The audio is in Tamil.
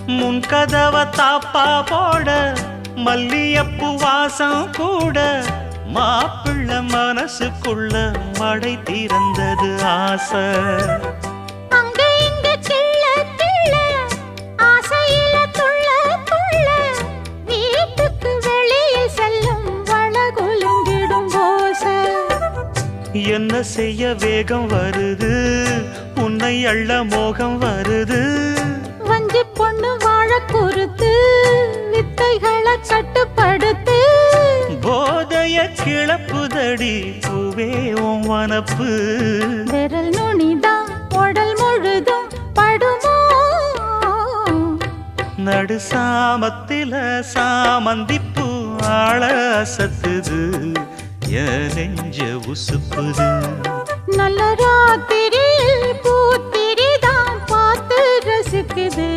முன் கதவ தாப்பா போட மல்லியப்பு வாசம் கூட மாப்பிள்ள மனசுக்குள்ள மடை திறந்தது ஆசை. என்ன செய்ய வேகம் வருது உன்னை அள்ள மோகம் வருது. வஞ்சி பொண்ணு வாழ பொறுத்து வித்தைகளை கட்டுப்படுத்து. போதைய கிளப்புதடி பூவே உன் வனப்பு. விரல் நுனிதான் உடல் முழுதும் படுமோ. நடு சாமத்தில சாமந்திப்பூ ஆள அசத்துது என் நெஞ்ச உசுப்புது. நல்ல ராத்திரியில் பூத்திரிதான் பார்த்து ரசிக்குது.